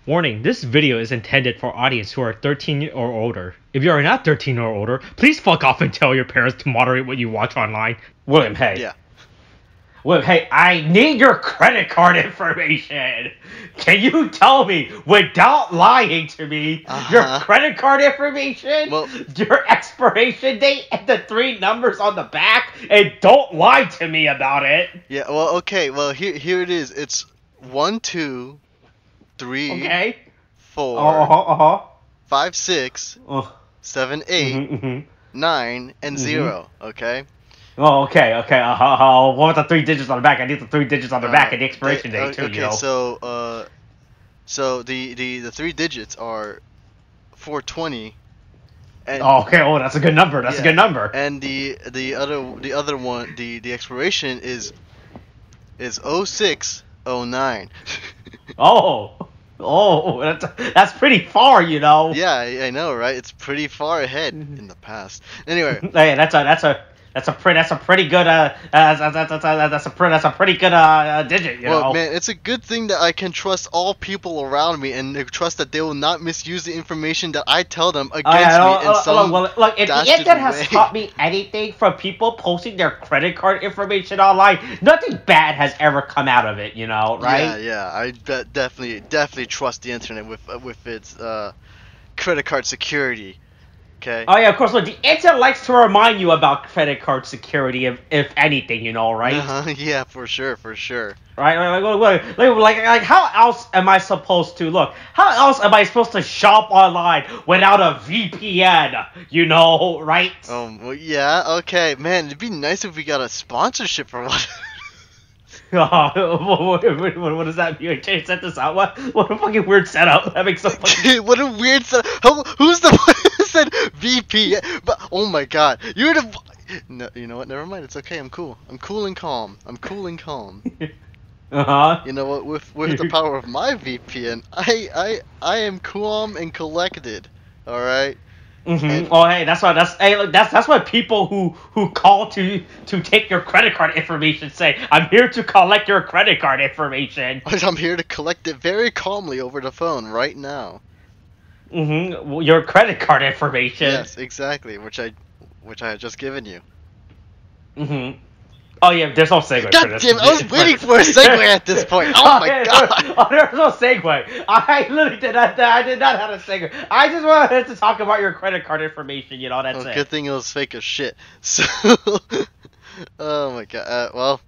Warning, this video is intended for audience who are 13 or older. If you are not 13 or older, please fuck off and tell your parents to moderate what you watch online. William, hey. Yeah. William, hey, I need your credit card information. Can you tell me, without lying to me, your credit card information, your expiration date, and the 3 numbers on the back, and don't lie to me about it. Yeah, well, okay, well, here it is. It's 1, 2, 3, 4, 5, 6, 7, 8, 9, and 0, okay? Oh, okay. What about the 3 digits on the back? I need the 3 digits on the back and the expiration date too. Okay, you know? So the 3 digits are 420. And, that's a good number. That's a good number. And the other one, the expiration is 0609. That's pretty far, you know. Yeah, I know, right? It's pretty far ahead in the past. Anyway, hey, that's a pretty good digit, you know. Well, man, it's a good thing that I can trust all people around me and trust that they will not misuse the information that I tell them against me in some look, if the internet has taught me anything from people posting their credit card information online, nothing bad has ever come out of it, you know, right? Yeah, I definitely trust the internet with its credit card security. Okay. Oh yeah, of course. Look, the internet likes to remind you about credit card security, if anything, you know, right? Yeah, for sure. Right, like, how else am I supposed to look? How else am I supposed to shop online without a VPN? You know, right? Well, yeah, okay, man. It'd be nice if we got a sponsorship or what. What does that mean? Change set this out. What a fucking weird setup. That makes so fucking. What a weird setup. Who's the one who said VPN? But oh my god, you're the. No, you know what? Never mind. It's okay. I'm cool. I'm cool and calm. You know what? With the power of my VPN, I am calm and collected. All right. Mm-hmm. Oh, hey, that's what people who call to take your credit card information say. I'm here to collect your credit card information. I'm here to collect it very calmly over the phone right now. Mm-hmm. Your credit card information. Yes, exactly. Which I had just given you. Mm-hmm. Oh yeah, there's no segue for this. Damn, I was waiting for a segue at this point. Oh my god! There's no segue. I literally did not. I did not have a segue. I just wanted to talk about your credit card information. You know, that's it. Good thing it was fake as shit. So, oh my god. Well,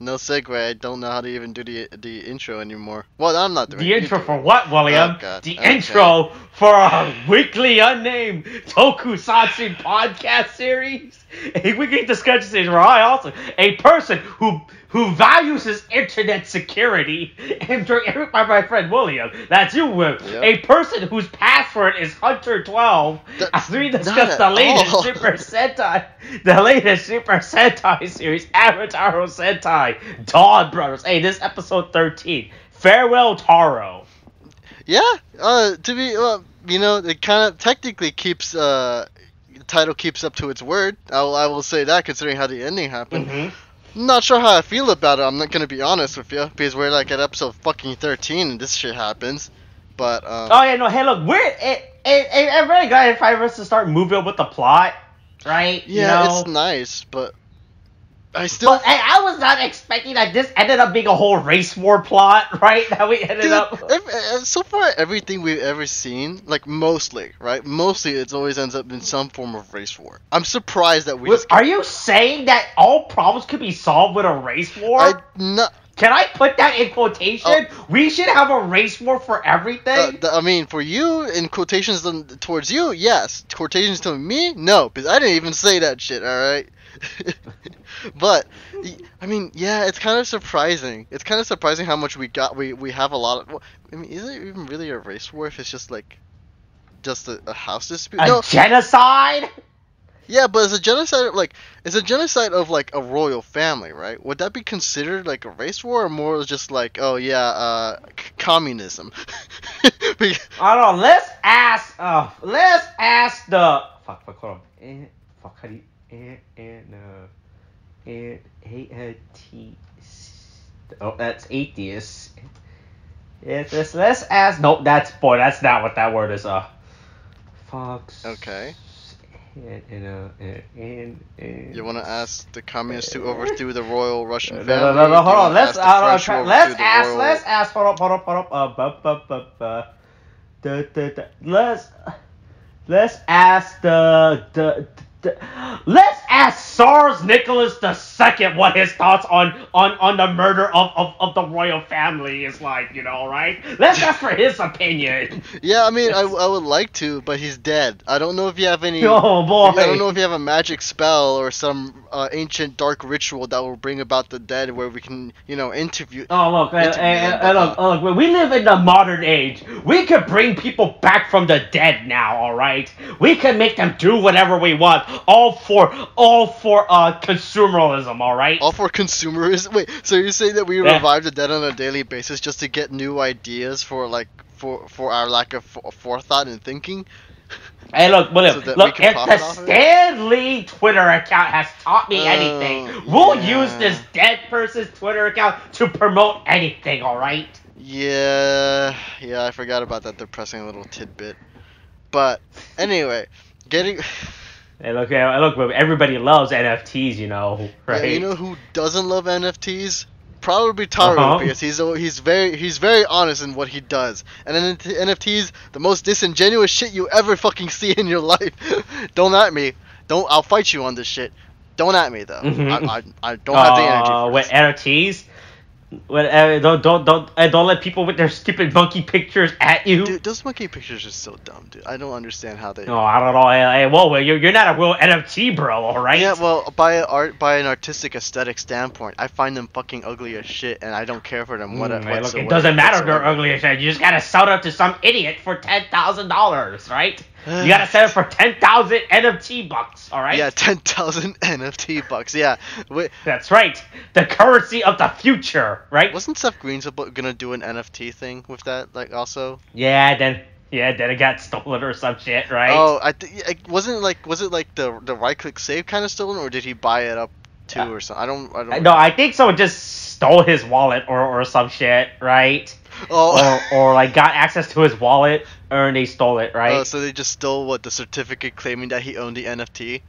no segue. I don't know how to even do the intro anymore. Well, I'm not doing the intro for what, William? Oh, god. The intro for our weekly unnamed tokusatsu podcast series. A weekly discussion series where I also, a person who values his internet security, and my friend William, that's you, Will. Yep. A person whose password is Hunter12, as we discuss the latest Super Sentai series, Avataro Sentai Donbrothers. Hey, this is episode 13. Farewell, Taro. Yeah, to be, you know, it kind of technically keeps, the title keeps up to its word. I will say that, considering how the ending happened. Mm-hmm. I'm not sure how I feel about it, I'm not gonna be honest with you, because we're like at episode fucking 13 and this shit happens. But, oh yeah, no, hey look, I'm really glad if I was to start moving with the plot, right? Yeah, you know? It's nice, but But I was not expecting that this ended up being a whole race war plot, right? That we ended up. So far, everything we've ever seen, like mostly, right? Mostly, it always ends up in some form of race war. I'm surprised that we. Are you saying that all problems could be solved with a race war? Can I put that in quotation? We should have a race war for everything? I mean, for you, in quotations towards you, yes. Quotations to me, no. Because I didn't even say that shit, alright? But, I mean, yeah, it's kind of surprising. It's kind of surprising how much we got. We have a lot of... I mean, is it even really a race war if it's just, like, just a house dispute? A genocide? Yeah, but it's a genocide of like a royal family, right? Would that be considered like a race war, or more just like, oh yeah, communism? I don't know. Let's ask the hold on. How do you that's atheist. Let's ask. Nope, that's not what that word is. Fox. Okay. And You want to ask the communists who overthrew the royal Russian family? No, hold on. Let's ask. Hold up. Let's ask let's ask Tsars Nicholas II what his thoughts on the murder of the royal family is like, right? Let's ask for his opinion. Yeah, I mean, I would like to, but he's dead. I don't know if you have any. Oh boy! I don't know if you have a magic spell or some ancient dark ritual that will bring about the dead, where we can, interview. Oh look, look! When we live in the modern age, we could bring people back from the dead now. All right, we can make them do whatever we want. All for consumerism, all right? All for consumerism? Wait, so you're saying that we revive the dead on a daily basis just to get new ideas for our lack of forethought and thinking? Hey, look, William, look, if the Stan Lee Twitter account has taught me anything, we'll use this dead person's Twitter account to promote anything, all right? Yeah, I forgot about that depressing little tidbit. But, anyway, getting... Hey, look, everybody loves NFTs, right? Yeah, you know who doesn't love NFTs? Probably Taro, because he's very honest in what he does. And NFTs, the most disingenuous shit you ever fucking see in your life. Don't at me. I'll fight you on this shit. Don't at me though. I don't have the energy for with NFTs. Don't let people with their stupid monkey pictures at you. Dude, those monkey pictures are so dumb, dude. I don't understand how they. No, I don't know. Hey, well, you're not a real NFT bro, all right? Yeah, well, by an artistic aesthetic standpoint, I find them fucking ugly as shit, and I don't care for them whatsoever. Look, it doesn't matter if they're ugly as shit. You just gotta sell it to some idiot for $10,000, right? You gotta sell it for 10,000 NFT bucks, all right? Yeah, 10,000 NFT bucks. Yeah. Wait. That's right. The currency of the future, right? Wasn't Seth Green's gonna do an NFT thing with that, also? Yeah, then it got stolen or some shit, right? Oh, was it like the right click save kind of stolen, or did he buy it up too or something? I don't. No, I think someone just stole his wallet or some shit, right? Oh. Or got access to his wallet, and they stole it, right? Oh, so they just stole the certificate claiming that he owned the NFT.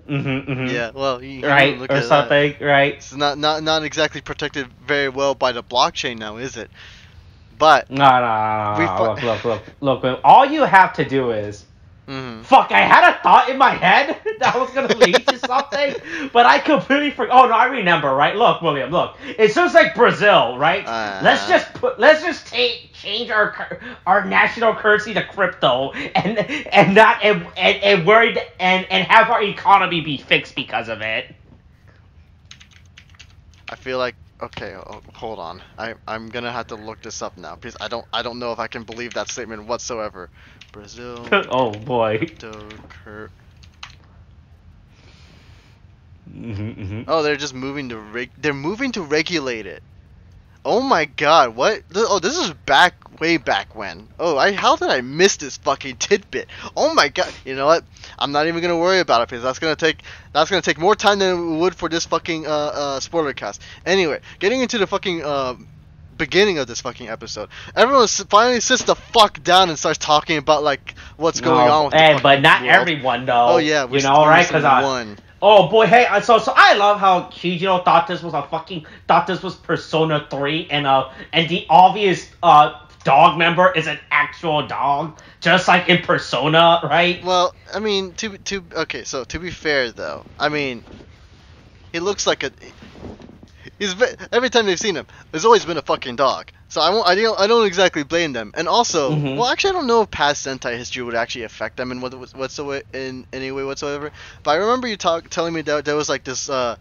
Yeah, well, right, or something, that. Right? It's not exactly protected very well by the blockchain now, is it? But no. Look. All you have to do is. Fuck, I had a thought in my head that was gonna lead to something, but I completely forgot. Oh no, I remember, right? Look, William, look. It's just like Brazil, right? Let's just change our national currency to crypto and worry and have our economy be fixed because of it. I feel like okay, hold on. I'm gonna have to look this up now because I don't know if I can believe that statement whatsoever. Brazil. Oh boy. Oh, they're just moving to regulate it. Oh my god, what? Oh, this is way back when. Oh, how did I miss this fucking tidbit? Oh my god. You know what? I'm not even gonna worry about it because that's gonna take more time than it would for this fucking spoiler cast. Anyway, getting into the fucking beginning of this fucking episode, everyone finally sits the fuck down and starts talking about what's going on with the fucking but not world. Everyone though. Oh yeah, right? Because one. Oh boy, hey, so I love how Kijiro thought this was Persona 3 and the obvious dog member is an actual dog, just like in Persona, right? Well, I mean, to be fair though, I mean, he looks like every time they've seen him, there's always been a fucking dog. So I don't exactly blame them. And also, well, actually, I don't know if past Sentai history would actually affect them in any way whatsoever. But I remember you telling me that there was this the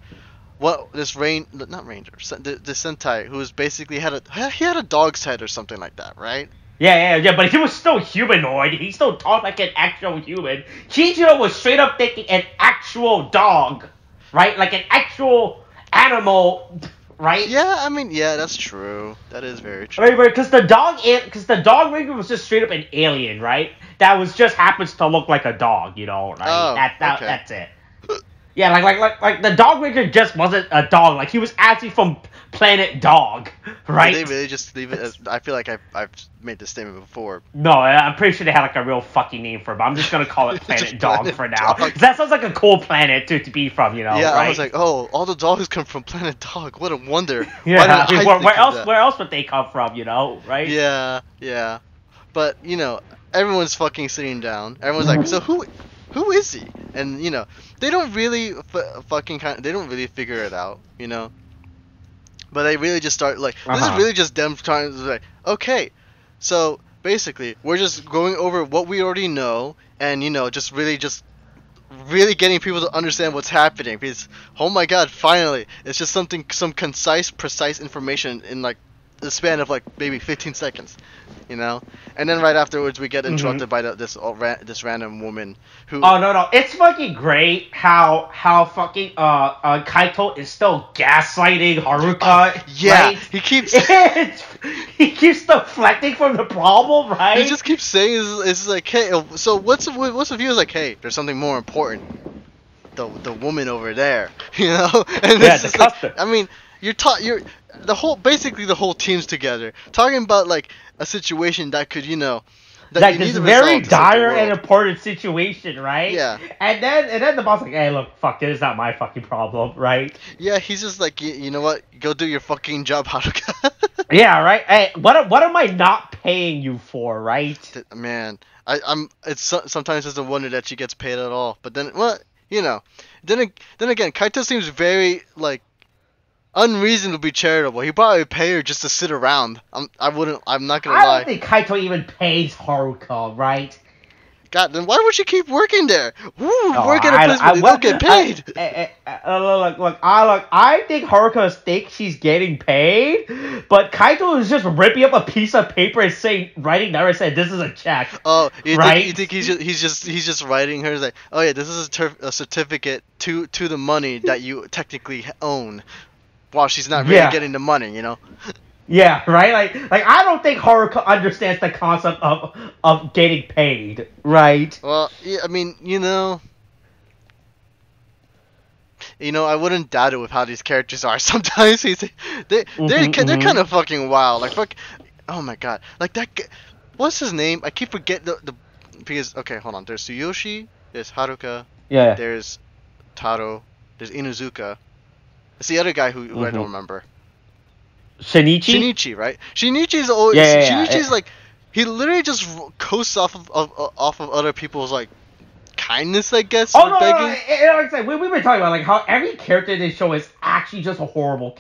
Sentai who was basically had a dog's head or something like that, right? Yeah, but he was still humanoid. He still talked like an actual human. Kijiro was straight up thinking an actual dog, right? Like an actual animal, right? Yeah, I mean, yeah, that's true. That is very true. Right, because the dog ring was just straight up an alien, right? That was just happens to look like a dog, right? Oh, okay. That's it. Yeah, like the dog ranger just wasn't a dog. Like he was actually from Planet Dog, right? Did they really just leave it as, I feel like I've made this statement before. No, I'm pretty sure they had like a real fucking name for it, but I'm just gonna call it Planet Dog Planet for now. Dog. 'Cause that sounds like a cool planet to be from, Yeah, right? I was like, oh, all the dogs come from Planet Dog. What a wonder. Yeah, Why didn't I think where of else? that? Where else would they come from? Right? Yeah. But everyone's fucking sitting down. Everyone's like, so who is he? And they don't really they don't really figure it out. But they really just start like this is really just them trying to like, okay, so basically we're just going over what we already know and just really getting people to understand what's happening because oh my god, finally it's just some concise, precise information in like the span of like maybe 15 seconds, and then right afterwards we get interrupted by this random woman who. Oh no, it's fucking great how fucking Kaito is still gaslighting Haruka. Yeah, right? he keeps he keeps deflecting from the problem, right? he just keeps saying it's like, hey, so what's the view? Is like, hey, there's something more important, the woman over there, and yeah, it's just custom. like, I mean, you're basically the whole team's together talking about like a situation that could that like you this need to very resolve to save the dire world. and important situation, right? Yeah. And then the boss like, hey, look, fuck, this is not my fucking problem, right? Yeah, he's just like, you know what? Go do your fucking job, Haruka. Yeah, right. Hey, what am I not paying you for, right? Man, sometimes it's a wonder that she gets paid at all. But then, well, then again, Kaito seems very like unreasonably charitable. He probably pay her just to sit around. I'm not gonna lie. I don't think Kaito even pays Haruka, right? God, then why would she keep working there? Work at a place where they don't get paid. Look, I think Haruka thinks she's getting paid, but Kaito is just ripping up a piece of paper and writing there and saying, "This is a check." Oh, right? You think he's just writing her like, oh yeah, this is a certificate to the money that you technically own, while she's not really getting the money, Yeah, right. Like I don't think Haruka understands the concept of getting paid, right? Well, yeah, I mean, I wouldn't doubt it with how these characters are. Sometimes they're kind of fucking wild. Like fuck, oh my god, like that. What's his name? I keep forgetting the because okay, hold on. There's Tsuyoshi, there's Haruka, Yeah. there's Taro, there's Inuzuka. It's the other guy who I don't remember. Shinichi, right? Shinichi's always Shinichi's like he literally just coasts off of other people's like kindness, I guess. Oh no, like I said, we've been talking about like how every character in this show is actually just a horrible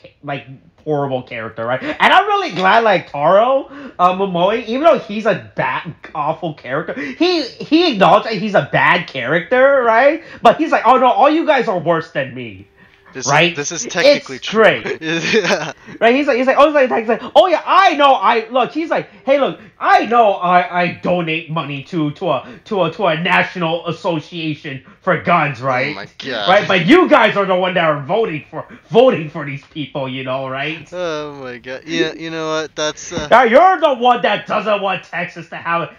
character, right? And I'm really glad like Taro Momoe, even though he's a bad, awful character, he acknowledged that he's a bad character, right? But he's like, oh no, all you guys are worse than me. This is technically it's true. Great. Yeah. Right? He's like, oh yeah, I know. He's like, hey, look, I know. I donate money to a national association for guns, right? Oh my god. Right, but you guys are the one that are voting for these people, right? Oh my god. Yeah, you know what? That's. Now you're the one that doesn't want Texas to have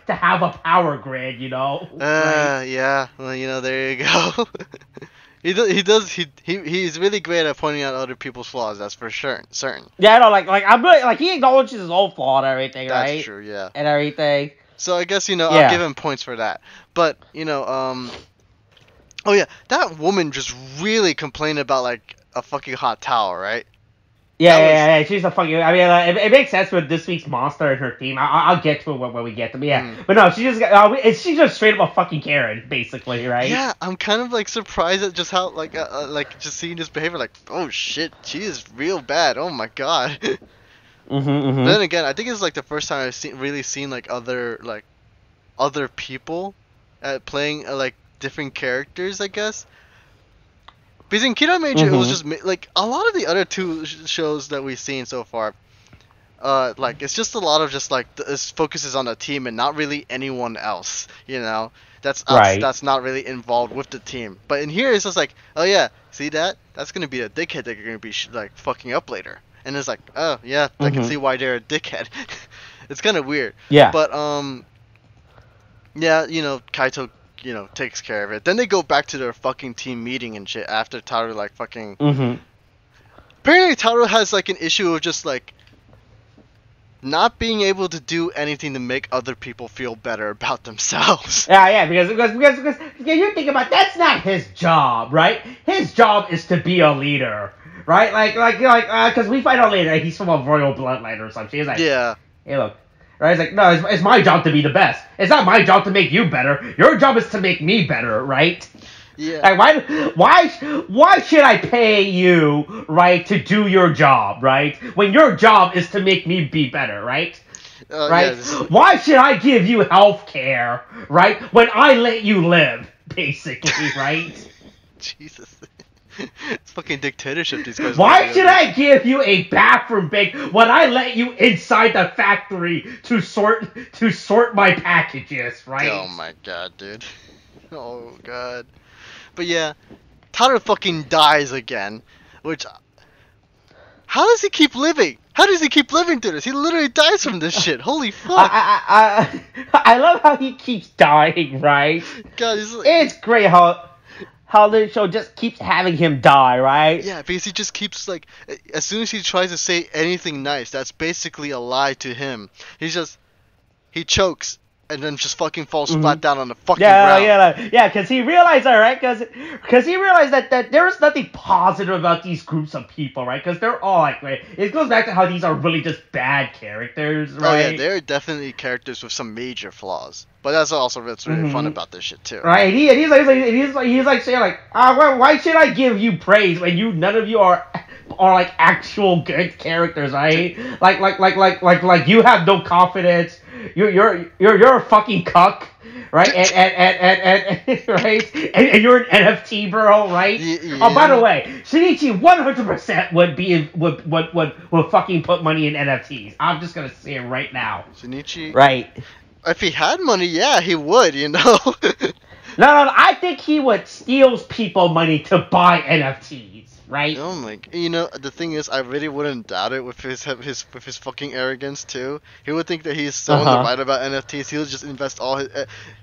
a power grid, Right? Yeah. Well, there you go. He's really great at pointing out other people's flaws. That's for sure, certain. Yeah, I know. Like I'm really like he acknowledges his own flaw and everything, right? That's true. Yeah. And everything. So I guess I'll give him points for that. But oh yeah, that woman just really complained about like a fucking hot towel, right? Yeah. She's a fucking. I mean, it makes sense with this week's monster and her theme. I'll get to it when we get to it. Yeah, but no, she's just straight up a fucking Karen, basically, right? Yeah, I'm kind of like surprised at just how like just seeing this behavior. Like, oh shit, she is real bad. Oh my god. Then again, I think it's like the first time I've really seen like other people at playing like different characters, I guess. Because in Kira Major, it was just like a lot of the other two shows that we've seen so far. Like it's just a lot of just like this focuses on the team and not really anyone else. That's not really involved with the team. But in here, it's just like, oh yeah, see that? That's gonna be a dickhead that you're gonna be like fucking up later. And it's like, oh yeah, I can see why they're a dickhead. It's kind of weird. Yeah. But yeah, Kaito. Takes care of it. Then they go back to their fucking team meeting and shit after Taro like fucking apparently Taro has like an issue of just like not being able to do anything to make other people feel better about themselves. Yeah, because you think about that's not his job, right? His job is to be a leader, right? Because we find out later he's from a royal bloodline or something. He's like, Yeah. hey, look, right? It's like, no, it's my job to be the best. It's not my job to make you better. Your job is to make me better, right? Yeah. Like, why should I pay you, right, to do your job, right? When your job is to make me be better, right? Right? Yeah, Why should I give you health care, right, when I let you live, basically, right? Jesus. It's fucking dictatorship these guys. Why should I give you a bathroom break when I let you inside the factory to sort my packages, right? Oh my god, dude. Oh god. But yeah, Taro fucking dies again, which... How does he keep living? How does he keep living through this? He literally dies from this shit. Holy fuck. I love how he keeps dying, right? God, he's like... It's great how the show just keeps having him die, right? Yeah, because he just keeps, like... As soon as he tries to say anything nice, that's basically a lie to him. He chokes. And then just fucking falls flat down on the fucking ground. Yeah, because he realized, alright, because he realized that there is nothing positive about these groups of people, right? Because they're all like, right, it goes back to how these are really just bad characters, right? Oh yeah, they're definitely characters with some major flaws. But that's also what's really fun about this shit too. Right, he's like saying like, why should I give you praise when none of you are like actual good characters, right? Like you have no confidence. You're a fucking cuck, right? And right? And you're an NFT, bro, right? Yeah. Oh, by the way, Shinichi 100% would fucking put money in NFTs. I'm just gonna say it right now. Shinichi, right? If he had money, yeah, he would. You know. No, I think he would steal people money to buy NFTs, right? Oh my! You know, the thing is, I really wouldn't doubt it with his fucking arrogance too. He would think that he's so in the right about NFTs. He would just invest all his.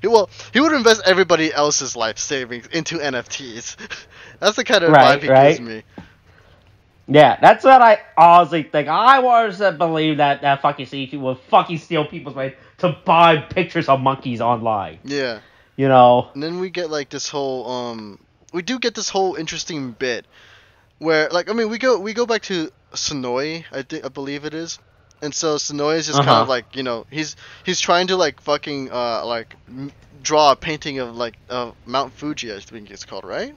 He would invest everybody else's life savings into NFTs. That's the kind of vibe he gives me. Yeah, that's what I honestly think. I was to believe that fucking Shinichi would fucking steal people's money to buy pictures of monkeys online. Yeah. You know. And then we get like this whole we do get this whole interesting bit where, like, I mean, we go back to Sonoi, I believe it is, and so Sonoi is just kind of like, you know, he's trying to like fucking like draw a painting of like Mount Fuji, I think it's called, right?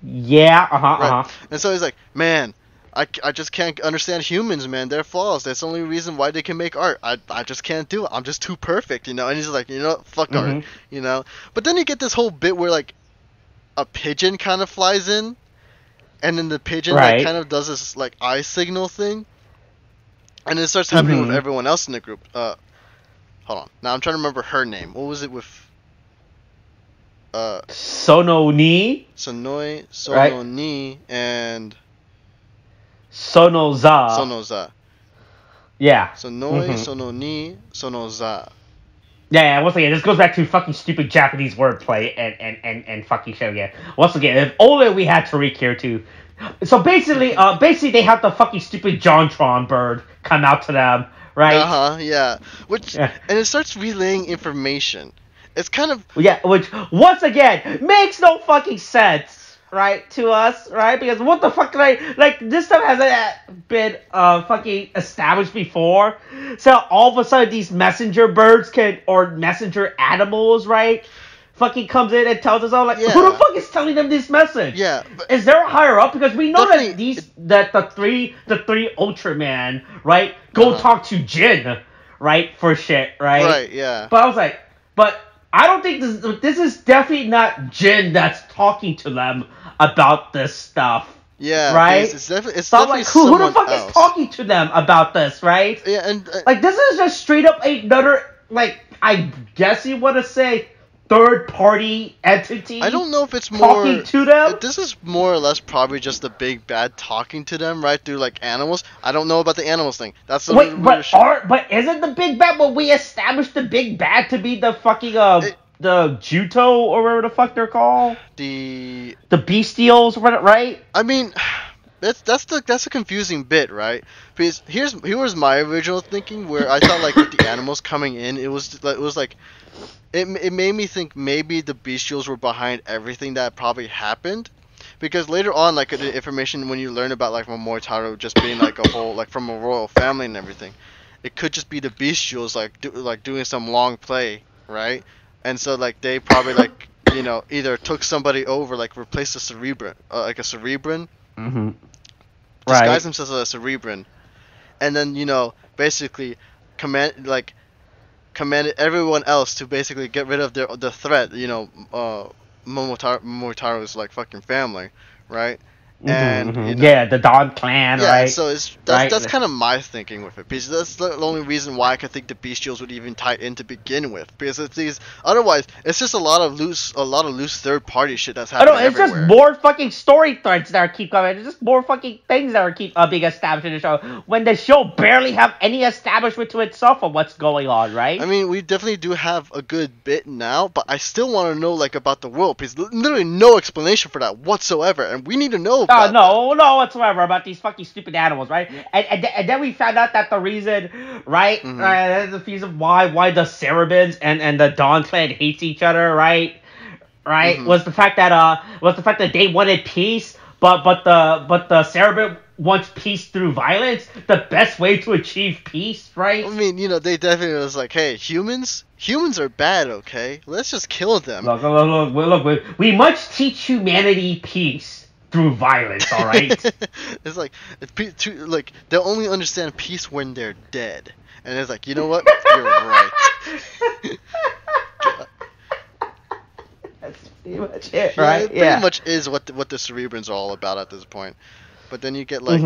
Yeah. Right. And so he's like, man, I just can't understand humans, man. They're flaws. That's the only reason why they can make art. I just can't do it. I'm just too perfect, you know. And he's like, you know, fuck art, you know. But then you get this whole bit where like a pigeon kind of flies in, and then the pigeon like kind of does this like eye signal thing, and it starts happening with everyone else in the group. Hold on. Now I'm trying to remember her name. What was it with? Sonoi, and Sonoza. Yeah. Sonoi, Sonoza. Yeah, once again, this goes back to fucking stupid Japanese wordplay and fucking shit again. Once again, if only we had Tariq here too. So basically they have the fucking stupid JonTron bird come out to them, right? Yeah. And it starts relaying information. It's kind of... Yeah, which, once again, makes no fucking sense, right, to us, right? Because what the fuck, like this stuff hasn't been, fucking established before. So, all of a sudden, these messenger birds or messenger animals, right, fucking comes in and tells us all, like, who the fuck is telling them this message? Yeah. Is there a higher up? Because we know that the three Ultraman, right, go talk to Jin, right, for shit, right? Right, yeah. But I was like, I don't think this is definitely not Jin that's talking to them about this stuff. Yeah, right. It's definitely like, who the fuck is talking to them about this, right? Yeah, and like this is just straight up another, like, I guess you want to say, third-party entity. I don't know if it's more talking to them. This is more or less probably just the big bad talking to them, right? Through like animals. I don't know about the animals thing. That's the but isn't the big bad? But we established the big bad to be the fucking the Juto or whatever the fuck they're called. The Bestials, right? I mean, that's a confusing bit, right? Because here was my original thinking, where I thought like with the animals coming in, it made me think maybe the bestials were behind everything that probably happened, because later on, like the information when you learn about like Taro just being like a whole like from a royal family and everything, it could just be the bestials like doing some long play, right? And so like they probably like either took somebody over, like replaced a cerebrin, like a cerebrin. Mm-hmm. Disguise themselves as a cerebrin, and then basically commanded everyone else to basically get rid of the threat. Momotaro's like fucking family, right? And yeah, the Dawn clan, right? So that's kind of my thinking with it, because that's the only reason why I could think the bestials would even tie in to begin with, because otherwise it's just a lot of loose third party shit that's happening everywhere. It's just more fucking story threads that are keep coming. It's just more fucking things that are keep being established in the show, when the show barely have any establishment to itself of what's going on, right? I mean, we definitely do have a good bit now, but I still want to know like about the world, because literally no explanation for that whatsoever, and we need to know. No whatsoever about these fucking stupid animals, right? And then we found out that the reason, right? The reason why the Cerebrins and the Dawn clan hates each other, right? Was the fact that they wanted peace, but the Cerebrin wants peace through violence. The best way to achieve peace, right? I mean, they definitely was like, hey, humans are bad, okay? Let's just kill them. Look, we must teach humanity peace through violence, all right? It's like they'll only understand peace when they're dead, and it's like, you know what? You're right. That's pretty much it, right? It pretty much is what the Cerebrins are all about at this point. But then you get like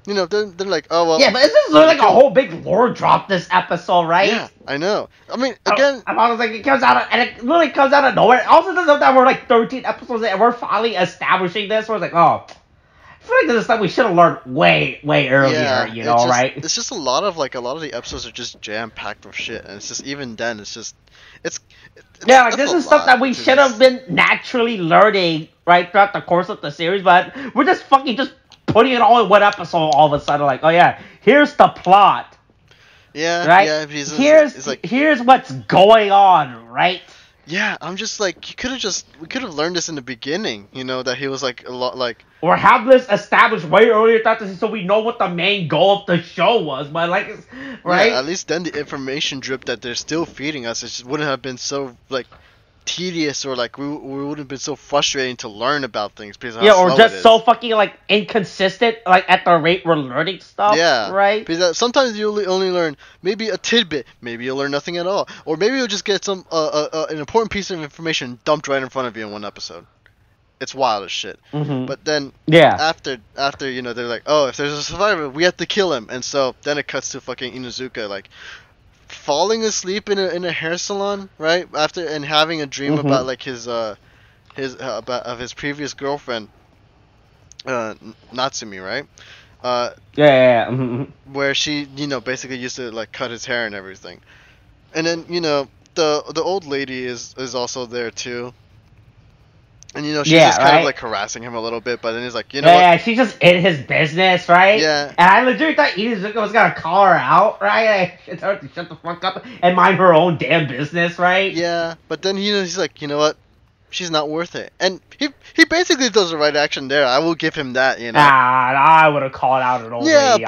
they're like, oh well. Yeah, but this is like a whole big lore drop this episode, right? Yeah, I know. I mean, again, I was like, it literally comes out of nowhere. Also, doesn't know that we're like 13 episodes in, and we're finally establishing this. We're like, oh, I feel like this is stuff we should have learned way earlier, right? It's just a lot of the episodes are just jam packed with shit, and it's just even then it's this is stuff that we should have been naturally learning right throughout the course of the series, but we're just putting it all in one episode all of a sudden, like, oh yeah, here's the plot. Yeah, right? Yeah, here's what's going on, right? Yeah, I'm just like, we could have learned this in the beginning, that he was like a lot like, or have this established way earlier so we know what the main goal of the show was, but like, right? Yeah, at least then the information drip that they're still feeding us, it just wouldn't have been so like tedious, or like we would have been so frustrating to learn about things, because or just so fucking like inconsistent, like at the rate we're learning stuff. Yeah, right. Because sometimes you only learn maybe a tidbit, maybe you'll learn nothing at all, or maybe you'll just get some an important piece of information dumped right in front of you in one episode. It's wild as shit. But then after they're like, oh, if there's a survivor, we have to kill him, and so then it cuts to fucking Inuzuka like falling asleep in a hair salon, right? After, and having a dream about like his previous girlfriend, Natsumi, right? Where she, basically used to like cut his hair and everything. And then, the old lady is also there too. And she's just kind of like harassing him a little bit, but then he's like, what? Yeah, she's just in his business, right? Yeah. And I legit thought Inuzuka was gonna call her out, right? Like, tell her to shut the fuck up and mind her own damn business, right? Yeah, but then he's like, you know what? She's not worth it. And he basically does the right action there. I will give him that, I would have called out an old lady.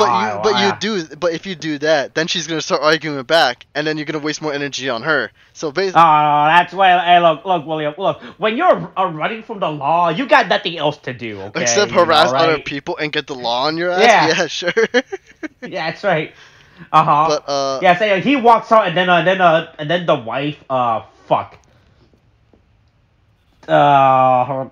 But if you do that, then she's gonna start arguing back, and then you're gonna waste more energy on her. So basically, that's why. Hey, look, William. Look, when you're running from the law, you got nothing else to do, okay? Except harass other people and get the law on your ass. Yeah, sure. Yeah, that's right. But so he walks out, and then the wife, fuck. Not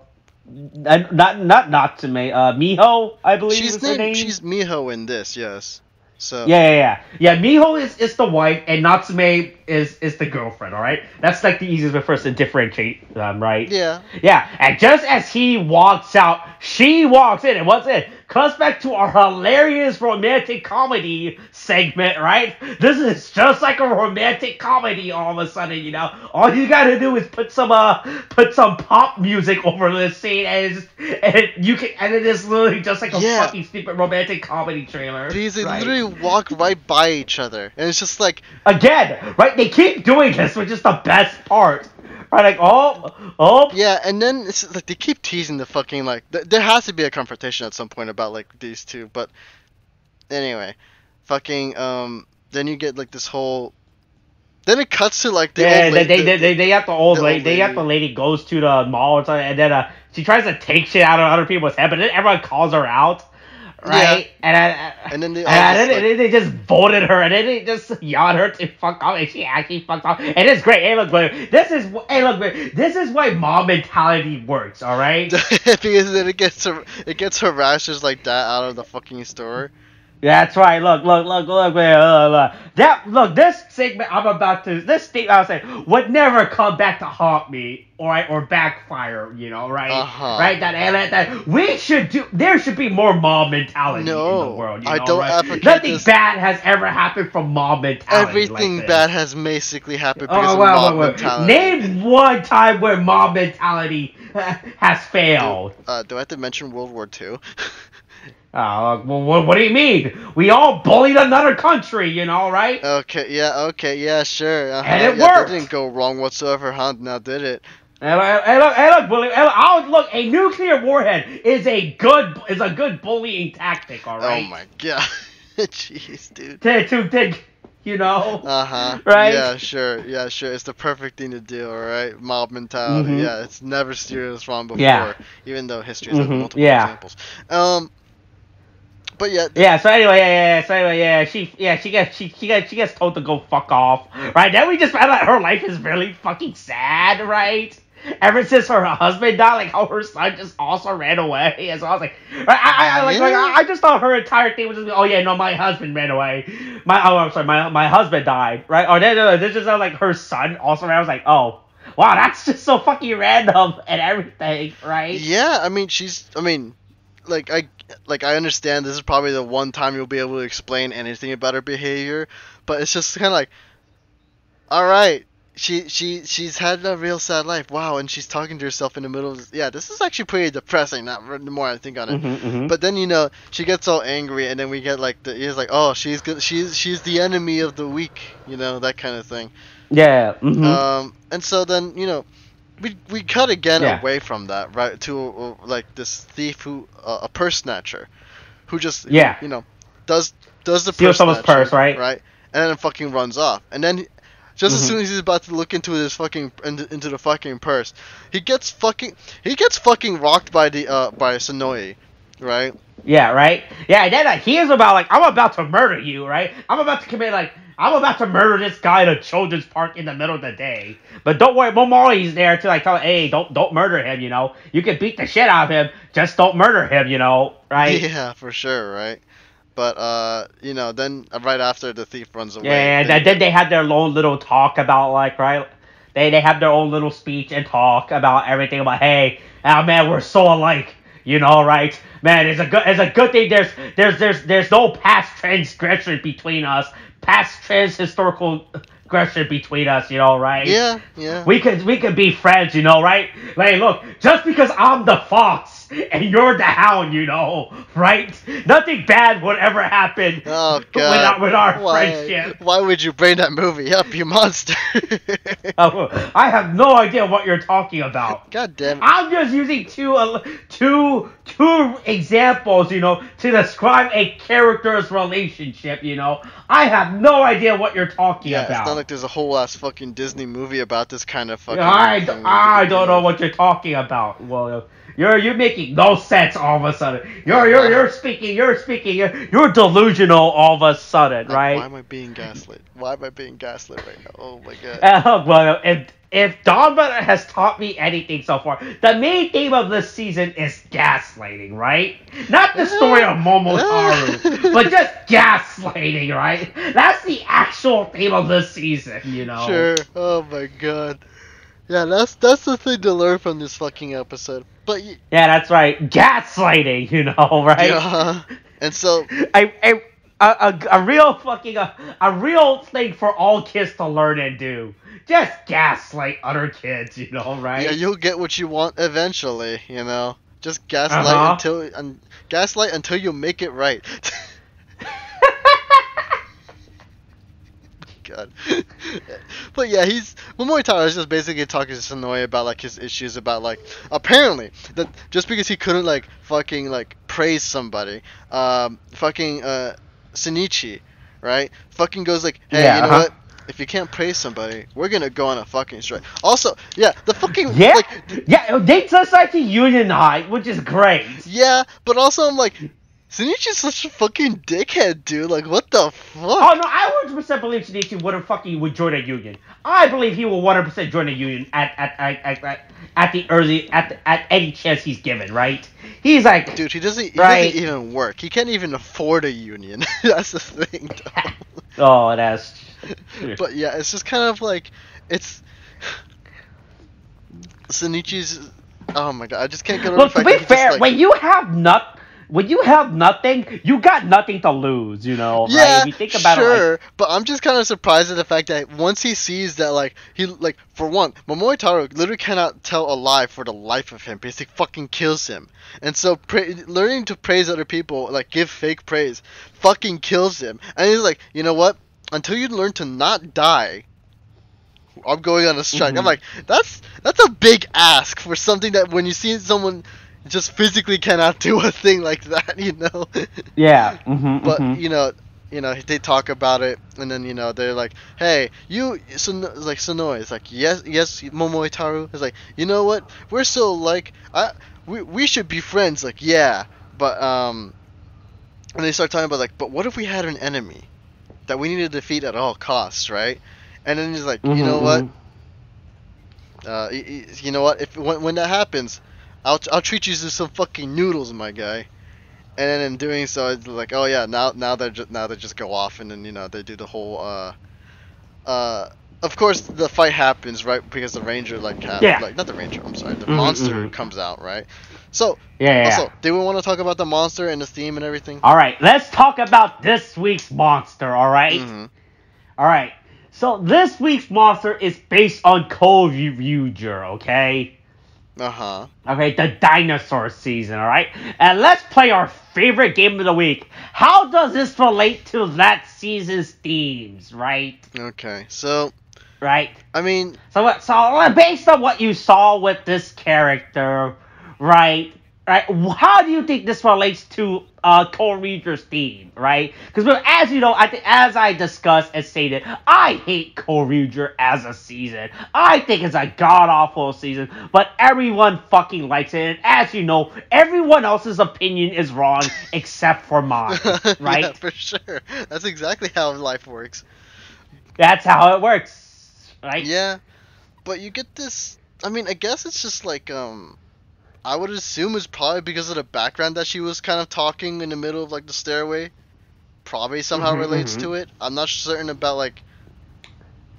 Natsume, Miho, I believe is her name. She's Miho in this, yes. So yeah. Miho is the wife, and Natsume is the girlfriend. All right, that's like the easiest way for us to differentiate them, right? Yeah. Yeah, and just as he walks out, she walks in, and what's it? cuts back to our hilarious romantic comedy segment, right? This is just like a romantic comedy all of a sudden, you know? All you gotta do is put some pop music over this scene, and it is literally just like a fucking stupid romantic comedy trailer. Because they literally walk right by each other, and it's just like... Again, right? They keep doing this, which is the best part. Right, like, oh. Yeah, and then it's like they keep teasing the fucking, like, there has to be a confrontation at some point about, like, these two, but anyway, fucking, then you get, like, this whole, then it cuts to, like, the old lady. They have the old lady, they have the lady goes to the mall or something, and then, she tries to take shit out of other people's head, but then everyone calls her out. Right, yeah. And then they just voted her, and then they just yelled her to fuck off, and she actually fucked off. And it's great. Hey, look, this is why mob mentality works. All right, because then it gets harassers like that out of the fucking store. That's right. Look. This segment this statement I was saying would never come back to haunt me, or backfire. You know, right? Right. That there should be more mob mentality in the world. You know, I don't right? advocate Nothing this. bad has ever happened from mob mentality. Everything like bad has basically happened because of mob mentality. Name one time where mob mentality has failed. Do I have to mention World War II? Well, what do you mean? We all bullied another country, you know, right? Okay, yeah, sure. And it worked. That didn't go wrong whatsoever, huh? Now did it? Hey, look, William. Look, a nuclear warhead is a good bullying tactic, all right? Oh my god, jeez, dude. To you know. Right? Yeah, sure. It's the perfect thing to do, all right? Mob mentality. Mm-hmm. Yeah, it's never steered us wrong before. Yeah. Even though history has multiple examples. But yeah. Yeah. So anyway, she gets told to go fuck off. Right. Then we just found out her life is really fucking sad. Right. Ever since her husband died, like how her son just also ran away. And so I was like, I just thought her entire thing was just, oh yeah, no, my husband ran away. My husband died. Right. Or then this just like her son also ran. I was like, oh. Wow, that's just so fucking random and everything, right? Yeah, I mean, I understand this is probably the one time you'll be able to explain anything about her behavior, but it's just kind of like, all right, she's had a real sad life, wow, and she's talking to herself in the middle of this. Yeah, this is actually pretty depressing. Not the more I think on it, but then she gets all angry, and then we get like it's like, oh, she's the enemy of the weak, that kind of thing. Yeah. And so then we cut again away from that, right, to like this thief who a purse snatcher, who just does the steal someone's purse, right, and then fucking runs off, and then just as soon as he's about to look into his fucking into the fucking purse, he gets fucking rocked by Sonoi, right? Yeah, right. Yeah, and then he is about like, I'm about to murder you, right? I'm about to murder this guy in a children's park in the middle of the day. But don't worry, Momori's there to like tell him, hey, don't murder him, You can beat the shit out of him, just don't murder him, right? Yeah, for sure, right? But then right after the thief runs away. Yeah, and then they have their own little talk about like, right? They have their own little speech and talk about everything about, hey, oh man, we're so alike. Right? Man, it's a good thing there's no past transgression between us. Past historical aggression between us, right? Yeah. We could be friends, right? Like, look, just because I'm the fox and you're the hound, right? Nothing bad would ever happen with our friendship. Why would you bring that movie up, you monster? I have no idea what you're talking about. God damn it. I'm just using two examples, to describe a character's relationship, I have no idea what you're talking about. It's not like there's a whole ass fucking Disney movie about this kind of fucking I don't know what you're talking about. Well, you're making no sense all of a sudden. You're delusional all of a sudden, right? Why am I being gaslit? Why am I being gaslit right now? Oh my god. Well, if Donbrothers has taught me anything so far, the main theme of this season is gaslighting, right? Not the story of Momotaro, but just gaslighting, right? That's the actual theme of this season, Sure. Oh my god. Yeah, that's the thing to learn from this fucking episode. But Yeah, that's right. Gaslighting, right? yeah, and so A real fucking a real thing for all kids to learn and do. Just gaslight other kids, right? yeah, you'll get what you want eventually. Just gaslight until you make it right. God. But yeah, Momori Taro is just basically talking to Sonoya about like his issues about like apparently that just because he couldn't like fucking like praise somebody, Shinichi, right? Fucking goes like, hey, Yeah, you know what? If you can't praise somebody, we're gonna go on a fucking strike. Also, yeah, the fucking they decide to unionize, which is great. Yeah, but also I'm like, Shinichi's such a fucking dickhead, dude. Like, what the fuck? Oh no, I 100% believe Shinichi would join a union. I believe he will 100% join a union at any chance he's given. Right? He's like, dude, he doesn't even work. He can't even afford a union. That's the thing, though. Oh, that's. But yeah, it's just kind of like it's Shinichi's. Oh my god, I just can't get over the fact to be that fair, just, like, when you have nothing, you got nothing to lose, Yeah, right? If you think about sure, it, but I'm just kind of surprised at the fact that once he sees that, like, for one, Momori Taro literally cannot tell a lie for the life of him because he fucking kills him. And so learning to praise other people, like, give fake praise, fucking kills him. And he's like, you know what? Until you learn to not die, I'm going on a strike. Mm-hmm. I'm like, that's a big ask for something that when you see someone just physically cannot do a thing like that, Yeah. Mm-hmm, but they talk about it, and then they're like, "Hey, like Sonoy is like, yes, Momoi Taru is like, you know what? We're so like, we should be friends. Like, yeah, but and they start talking about like, but what if we had an enemy that we need to defeat at all costs, right? And then he's like, you know what? You know what? If when that happens, I'll treat you to some fucking noodles, my guy. And then in doing so, it's like, oh yeah, now they just go off, and then they do the whole of course the fight happens, right? Because the ranger like not the ranger, I'm sorry, the monster comes out, right? So also, do we want to talk about the monster and the theme and everything? All right, let's talk about this week's monster. All right. All right. So this week's monster is based on Cold Ryuger, okay? Okay, the dinosaur season, alright? And let's play our favorite game of the week. How does this relate to that season's themes, right? Okay, so... Right? I mean... So based on what you saw with this character, right? How do you think this relates to Cold Ryuger's theme, right? Because as you know, as I discussed and stated, I hate Cold Ryuger as a season. I think it's a god-awful season, but everyone fucking likes it. And as you know, everyone else's opinion is wrong except for mine, right? Yeah, for sure. That's exactly how life works. That's how it works, right? Yeah, but you get this... I mean, I guess it's just like, I would assume it's probably because of the background that she was kind of talking in the middle of like the stairway. Probably somehow relates to it. I'm not certain about like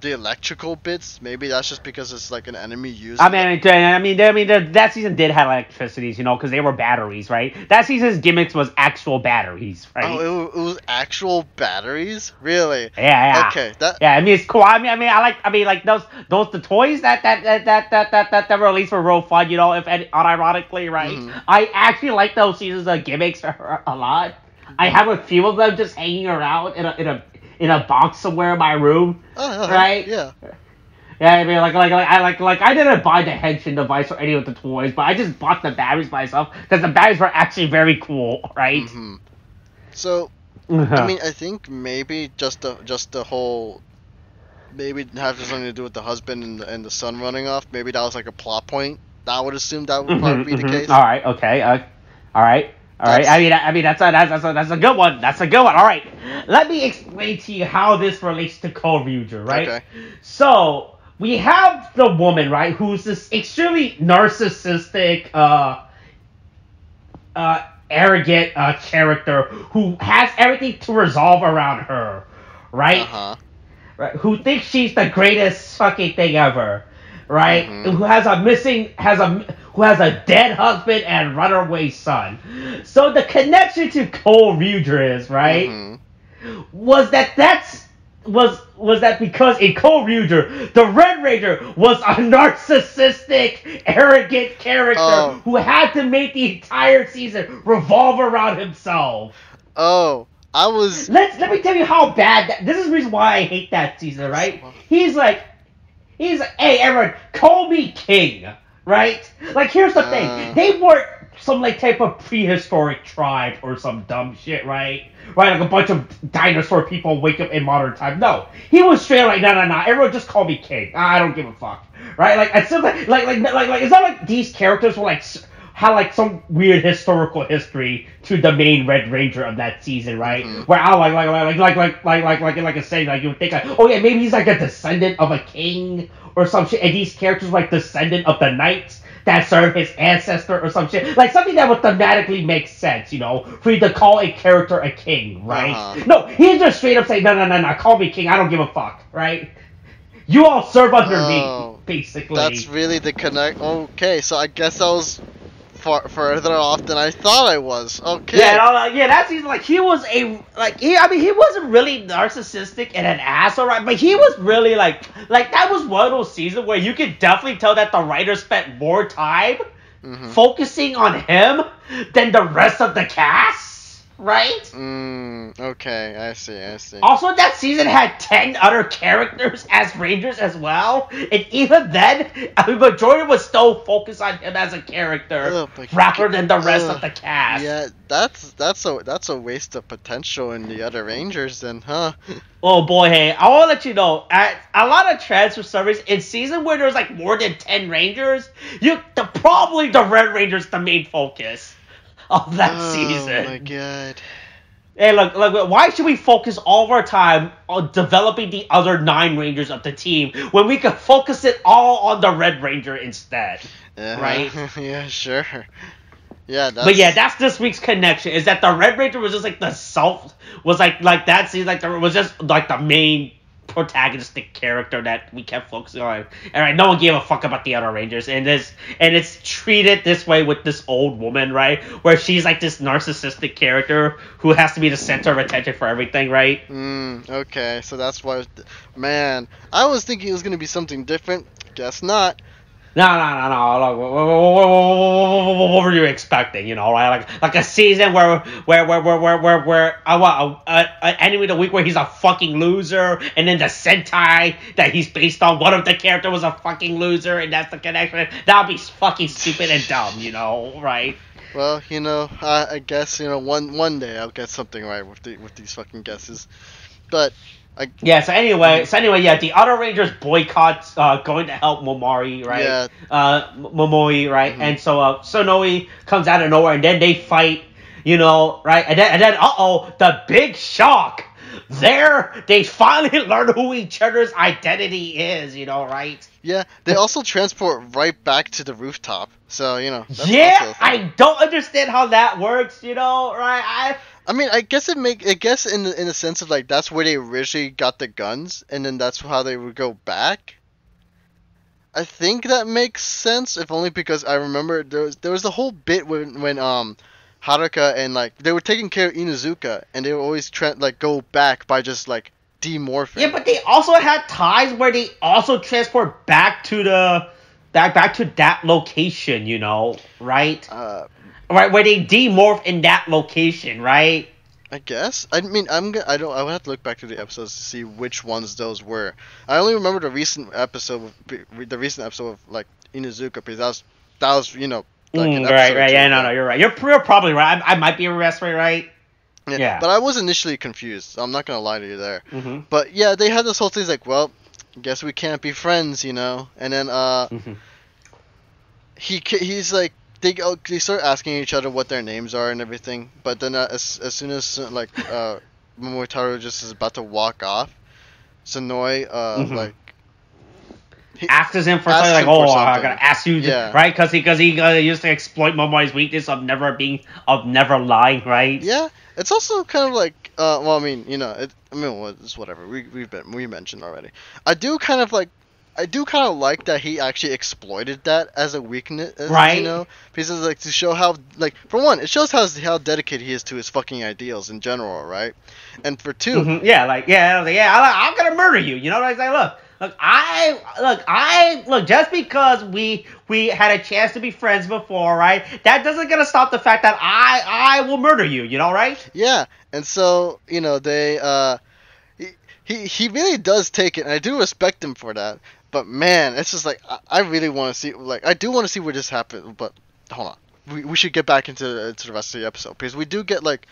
the electrical bits. Maybe that's just because it's like an enemy using. That season did have electricities, because they were batteries, right? That season's gimmicks was actual batteries, right? Oh, it was actual batteries, really? Yeah. Okay, it's cool. Those the toys that were released for real fun, if unironically, right? I actually like those seasons of gimmicks a lot. I have a few of them just hanging around in a box somewhere in my room, right? Yeah. Yeah, I didn't buy the henshin device or any of the toys, but I just bought the batteries myself because the batteries were actually very cool, right? So, I think maybe just the whole, maybe have something to do with the husband and the son running off. Maybe that was like a plot point. I would assume that would probably be the case. All right. Okay. All right. That's a good one. That's a good one. All right. Let me explain to you how this relates to Cold Ryuger, right? Okay. So we have the woman, right, who's this extremely narcissistic, arrogant character who has everything to resolve around her, right? Right? Who thinks she's the greatest fucking thing ever. right? Mhm. Who has a dead husband and runaway son. So the connection to Cole Rudra is, right? Mhm. Was that because in Cole Rudra, the Red Ranger was a narcissistic, arrogant character Oh. who had to make the entire season revolve around himself. Oh. I was. Let me tell you how bad this is the reason why I hate that season, right? He's like, hey everyone, call me king, right? Like here's the thing, they weren't some like type of prehistoric tribe or some dumb shit, right? Right, like a bunch of dinosaur people wake up in modern time. No, he was straight like, no, everyone just call me king. I don't give a fuck, right? Like I still like it's not like these characters were like had like some weird historical history to the main Red Ranger of that season, right? Mhm. Where I like a saying like you would think like, oh yeah, maybe he's like a descendant of a king or some shit, and these characters were like descendant of the knights that served his ancestor or some shit, like something that would thematically make sense, you know, for you to call a character a king, right? Uh-huh. No, he's just straight up saying no, call me king. I don't give a fuck, right? You all serve under me, basically. That's really the connect. Okay, so I guess I was further off than I thought I was. Okay. Yeah, that season, like, he was he wasn't really narcissistic and an asshole, right? But he was really, like, that was one of those seasons where you could definitely tell that the writers spent more time focusing on him than the rest of the cast, right? Okay, I see. Also, that season had 10 other characters as Rangers as well, and even then, the majority was still focused on him as a character rather than the rest of the cast. Yeah, that's a waste of potential in the other Rangers then, huh? Oh boy, hey, I want to let you know, at a lot of transfer service, in season where there's like more than 10 Rangers, probably the Red Ranger's the main focus of that season. Oh my god. Hey, look, why should we focus all of our time on developing the other 9 Rangers of the team when we could focus it all on the Red Ranger instead? Right? Yeah, sure. Yeah, that's this week's connection, is that the Red Ranger was just like that season, like was just like the main protagonistic character that we kept focusing on. Alright, no one gave a fuck about the other Rangers, and it's treated this way with this old woman, right? Where she's like this narcissistic character who has to be the center of attention for everything, right? Okay, so that's why man, I was thinking it was gonna be something different. Guess not. No. What were you expecting? You know, right? Like a season where an enemy of the week where he's a fucking loser, and then the Sentai that he's based on, one of the characters was a fucking loser, and that's the connection. That'd be fucking stupid and dumb, you know, right? Well, you know, I guess one day I'll get something right with these fucking guesses, but. So anyway, the other Rangers boycott going to help Momori, right? Yeah. Momoi, right? And so Sonoe comes out of nowhere, and then they fight, you know, right? And then the big shock. There, they finally learn who each other's identity is, you know, right? Yeah, they also transport right back to the rooftop, so, you know. That's also I don't understand how that works, you know, right? I mean, I guess in the sense of like that's where they originally got the guns, and then that's how they would go back. I think that makes sense, if only because I remember there was the whole bit when Haruka and like they were taking care of Inuzuka, and they would always go back by just like demorphing. Yeah, but they also had ties where they also transport back to that location, you know, right? Right, where they demorph in that location, right? I guess. I mean, I would have to look back to the episodes to see which ones those were. I only remember the recent episode of like Inuzuka, because that was you know. Like right. Yeah, no, you're right. You're probably right. I might be right. Yeah. But I was initially confused, so I'm not gonna lie to you there. But yeah, they had this whole thing like, well, guess we can't be friends, you know. And then he's like. They start asking each other what their names are and everything, but then as soon as like Momotaro just is about to walk off, Sonoe asks him for something like, I gotta ask you, right? Because he used to exploit Momoi's weakness of never lying, right? Yeah, it's also kind of like well, I mean, you know, it's whatever we mentioned already. I do kind of like I do kind of like that he actually exploited that as a weakness, Right. you know, because it's like to show how, like, for one, it shows how dedicated he is to his fucking ideals in general, right? And for two, Mhm. Yeah, like I'm gonna murder you. You know what I'm saying? Look, just because we had a chance to be friends before, right? That doesn't gonna stop the fact that I will murder you. You know, right? yeah, and so you know they he really does take it, and I do respect him for that. But man, it's just like I really want to see, like, I do want to see where this happens. But hold on, we should get back into the rest of the episode, because we do get like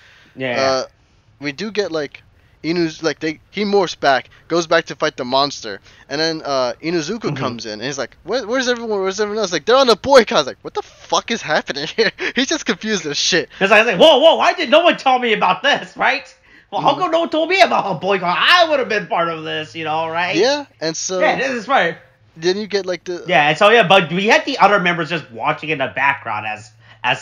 Inu's like he morphs back, goes back to fight the monster, and then Inuzuka comes in and he's like, where's everyone? Where's everyone else? Like, they're on a boycott. I was like, what the fuck is happening here? He's just confused as shit. It's like, whoa, why did no one tell me about this, right? Well, how come no one told me about a boycott? I would have been part of this, you know, right? Yeah, and so this is right. Then you get like the but we had the other members just watching in the background as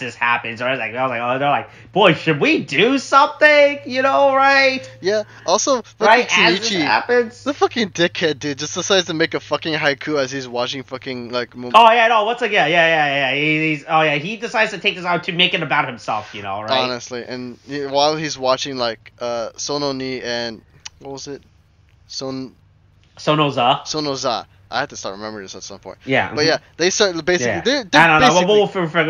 this happens. Or they're like, boy, should we do something? You know, right? Yeah. Also, right fucking as this happens. the fucking dickhead dude, just decides to make a fucking haiku as he's watching fucking like. Once again, he decides to take this out to make it about himself. You know, right? Honestly, and while he's watching like Sononi and what was it, Sonoza. I have to start remembering this at some point. Yeah. But yeah, they start basically. Yeah. They're I don't know. basically,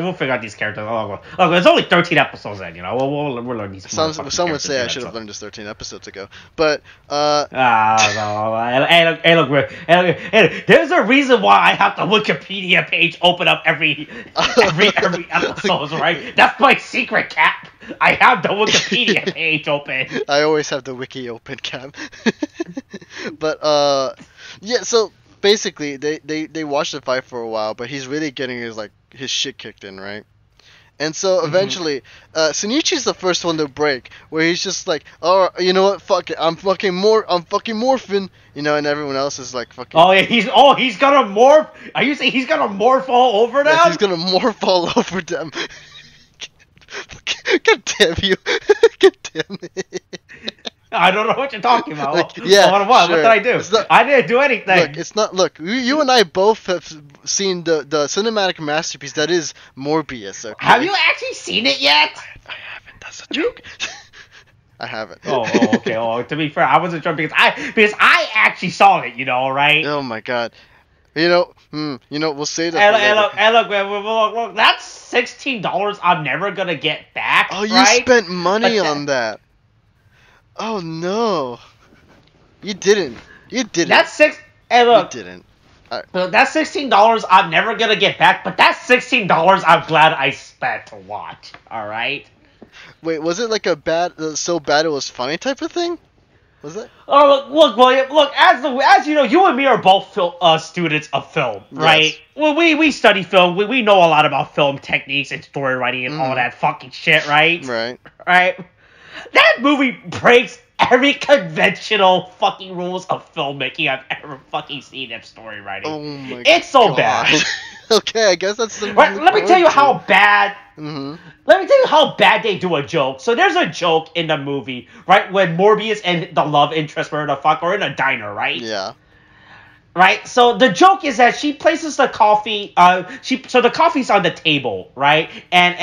We'll figure out these characters. Look, there's only 13 episodes in. You know, we'll learn these. Some would say I should have learned this 13 episodes ago, but no. Hey, look, there's a reason why I have the Wikipedia page open up every episode, right? That's my secret, Cap. I have the Wikipedia page open. I always have the wiki open, Cap. But yeah, so basically they watch the fight for a while, but he's really getting his shit kicked in, right? And so eventually, Shinichi's the first one to break, where he's just like, "Oh, you know what? Fuck it, I'm fucking morphing," you know, and everyone else is like, "Fucking." Oh yeah, he's gonna morph. Are you saying he's gonna morph all over them? Yes, he's gonna morph all over them. God damn you! God damn it! I don't know what you're talking about. What? Sure. What did I do? I didn't do anything. Look, it's not. Look, you and I both have seen the cinematic masterpiece that is Morbius. Okay? Have you actually seen it yet? I haven't. That's a joke. I haven't. Okay. To be fair, I wasn't sure because I actually saw it. You know, right? Oh my god. You know, we'll say that. Look, that's $16 I'm never gonna get back. Oh, you right? spent money on that. Oh no, you didn't. That's six. Hey, look, you didn't. That's $16 I'm never gonna get back, but that's $16 I'm glad I spent to watch. All right. Wait, was it like a so bad it was funny type of thing? Was it? Oh, look, William. Look, as you know, you and me are both students of film, right? Yes. Well, we study film. We know a lot about film techniques and story writing and all that fucking shit, right? Right. That movie breaks every conventional fucking rules of filmmaking I've ever fucking seen in story writing. Oh my god. It's so bad. Okay, I guess that's the right, let me tell you how bad. Mm-hmm. Let me tell you how bad they do a joke. So there's a joke in the movie, right, when Morbius and the love interest were in a diner, right? Yeah. Right, so the joke is that she places the coffee. So the coffee's on the table, right? And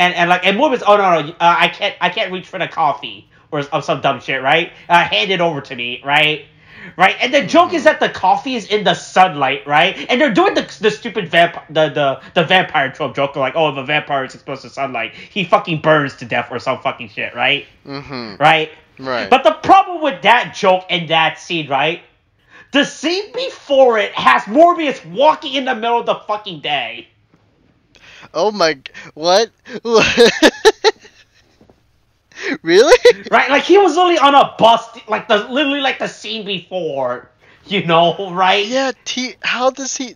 Morbius, oh no, I can't reach for the coffee or some dumb shit, right? Hand it over to me, right? Right, and the joke is that the coffee is in the sunlight, right? And they're doing the stupid the vampire trope joke, like, oh, if a vampire is exposed to sunlight, he fucking burns to death or some fucking shit, right? Mm-hmm. Right. Right. But the problem with that joke and that scene, right? The scene before it has Morbius walking in the middle of the fucking day. Oh my... What? Really? Right, like he was literally on a bus, literally like the scene before, you know, right? Yeah, how does he...